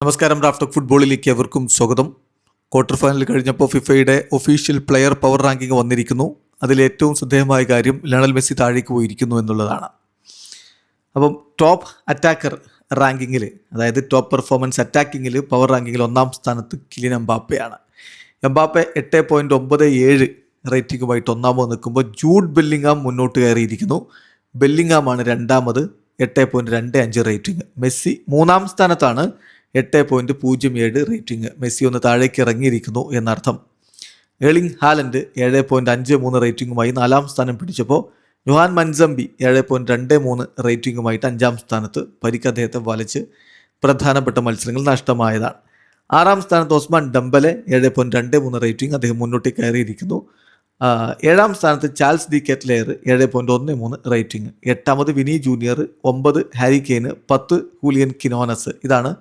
നമസ്കാരം. റാഫ്റ്റോക്ക് ഫുട്ബോളിലേക്ക് എവർക്കും സ്വാഗതം. ക്വാർട്ടർ ഫൈനൽ കഴിഞ്ഞപ്പോൾ ഫിഫയുടെ ഒഫീഷ്യൽ പ്ലെയർ പവർ റാങ്കിങ് വന്നിരിക്കുന്നു. അതിലേറ്റവും ശ്രദ്ധേയമായ കാര്യം ലയണൽ മെസ്സി താഴേക്ക് പോയിരിക്കുന്നു എന്നുള്ളതാണ്. അപ്പം ടോപ്പ് അറ്റാക്കർ റാങ്കിങ്ങിൽ, അതായത് ടോപ്പ് പെർഫോമൻസ് അറ്റാക്കിങ്ങിൽ പവർ റാങ്കിങ്ങിൽ ഒന്നാം സ്ഥാനത്ത് കിലിയൻ എംബാപ്പയാണ്. എംബാപ്പെ 8.97 റേറ്റിംഗുമായിട്ട് ഒന്നാമത് നിൽക്കുമ്പോൾ ജൂഡ് ബെല്ലിംഗാം മുന്നോട്ട് കയറിയിരിക്കുന്നു. ബെല്ലിംഗാമാണ് രണ്ടാമത്, 8.25 റേറ്റിംഗ്. മെസ്സി മൂന്നാം സ്ഥാനത്താണ്, 8.07 റേറ്റിംഗ്. മെസ്സി ഒന്ന് താഴേക്ക് ഇറങ്ങിയിരിക്കുന്നു എന്നർത്ഥം. ഏർലിംഗ് ഹാലൻഡ് 7.53 റേറ്റിംഗുമായി നാലാം സ്ഥാനം പിടിച്ചപ്പോൾ യോഹാൻ മൻസംബി 7.23 റേറ്റിംഗുമായിട്ട് അഞ്ചാം സ്ഥാനത്ത്. പരിക്ക് അദ്ദേഹത്തെ വലച്ച് പ്രധാനപ്പെട്ട മത്സരങ്ങൾ നഷ്ടമായതാണ്. ആറാം സ്ഥാനത്ത് ഒസ്മാൻ ഡംബലെ 7.23 റേറ്റിംഗ്, അദ്ദേഹം മുന്നോട്ട് കയറിയിരിക്കുന്നു. ഏഴാം സ്ഥാനത്ത് ചാൾസ് ഡി കെറ്റ്ലെയർ 7.13 റേറ്റിംഗ്. എട്ടാമത് Vini Junior, 9 Harry Kane, 10 Julian കിനോനസ്. ഇതാണ്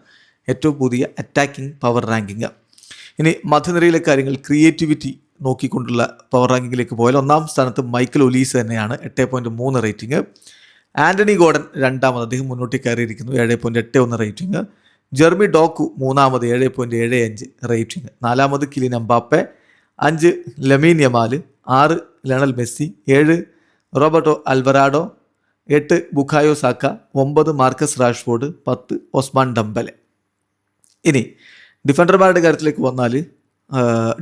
ഏറ്റവും പുതിയ അറ്റാക്കിംഗ് പവർ റാങ്കിങ്. ഇനി മധ്യനിരയിലെ കാര്യങ്ങൾ, ക്രിയേറ്റിവിറ്റി നോക്കിക്കൊണ്ടുള്ള പവർ റാങ്കിങ്ങിലേക്ക് പോയാൽ ഒന്നാം സ്ഥാനത്ത് മൈക്കൽ ഒലീസ് തന്നെയാണ്, 8.3 റേറ്റിംഗ്. ആൻ്റണി ഗോർഡൻ രണ്ടാമത്, അദ്ദേഹം മുന്നോട്ട് കയറിയിരിക്കുന്നു, 7.81 റേറ്റിംഗ്. ജെർമി ഡോക്കു മൂന്നാമത്, 7.75 റേറ്റിംഗ്. നാലാമത് Kylian Mbappe, 5 Lamine Yamal, 6 Lionel Messi, 7 Roberto Alvarado, 8 Bukayo Saka, 9 Marcus Rashford, 10 Ousmane Dembele. ഇനി ഡിഫൻഡർമാരുടെ കാര്യത്തിലേക്ക് വന്നാൽ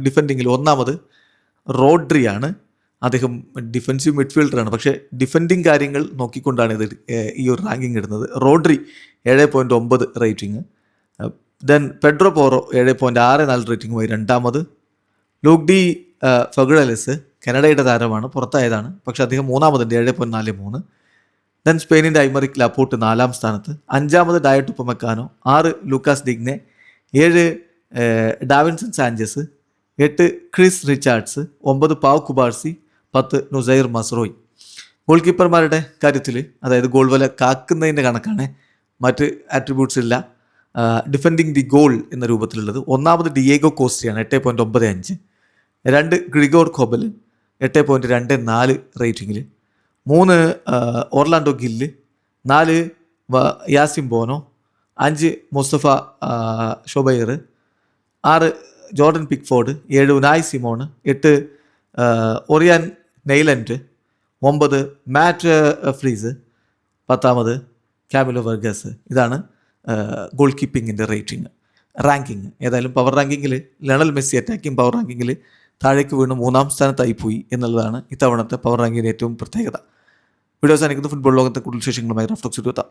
ഡിഫെൻഡിങ്ങിൽ ഒന്നാമത് റോഡ്രിയാണ്. അദ്ദേഹം ഡിഫൻസീവ് മിഡ്ഫീൽഡറാണ്, പക്ഷേ ഡിഫെൻഡിങ് കാര്യങ്ങൾ നോക്കിക്കൊണ്ടാണ് ഇത് ഈ ഒരു റാങ്കിങ് ഇടുന്നത്. Rodri 7.9 rating. Then Pedro Porro 7.64 റേറ്റിംഗുമായി രണ്ടാമത്. ലൂക്ക് ഡി ഫെഗുഡലസ് കനഡയുടെ താരമാണ്, പുറത്തായതാണ്, പക്ഷേ അദ്ദേഹം മൂന്നാമതുണ്ട്, 7.43. ദെൻ സ്പെയിനിൻ്റെ ഐമറിക് ലാപ്പോർട്ട് നാലാം സ്ഥാനത്ത്. അഞ്ചാമത് Dayot Upamecano, 6 Lucas Digne, 7 Davinson Sanchez, 8 Chris Richards, 9 Pau Cubarsi, 10 Noussair Mazraoui. Goal കീപ്പർമാരുടെ കാര്യത്തിൽ, അതായത് ഗോൾ വല കാക്കുന്നതിൻ്റെ കണക്കാണ്, മറ്റ് ആട്രിബ്യൂട്ട്സ് ഇല്ല. ഡിഫെൻഡിങ് ദി ഗോൾ എന്ന രൂപത്തിലുള്ളത് ഒന്നാമത് ഡിയേഗോ കോസ്റ്റയാണ്, 8.95. 2 ഗ്രിഗോർ ഖോബൽ, 8.24 റേറ്റിംഗിൽ. 3 Orlando Gill, 4 Yassine Bono, 5 Mostafa Shobeir, 6 Jordan Pickford, 7 Unai Simon, 8 Orion Nyland, 9 Matt Freese, 10 Camilo Vargas. ഇതാണ് ഗോൾ കീപ്പിങ്ങിൻ്റെ റാങ്കിങ്. ഏതായാലും പവർ റാങ്കിങ്ങിൽ ലയണൽ മെസ്സി അറ്റാക്കിംഗ് പവർ റാങ്കിങ്ങിൽ താഴേക്ക് വീണ് മൂന്നാം സ്ഥാനത്തായി പോയി എന്നുള്ളതാണ് ഇത്തവണത്തെ പവർ റാങ്കിങ്ങിൻ്റെ ഏറ്റവും പ്രത്യേകത. വീഡിയോ അവസാനിക്കുന്ന ഫുട്ബോൾ ലോകത്തെ കൂടുതൽ വിശേഷങ്ങളുമായി റാഫ്റ്റോക്സ് എത്താം.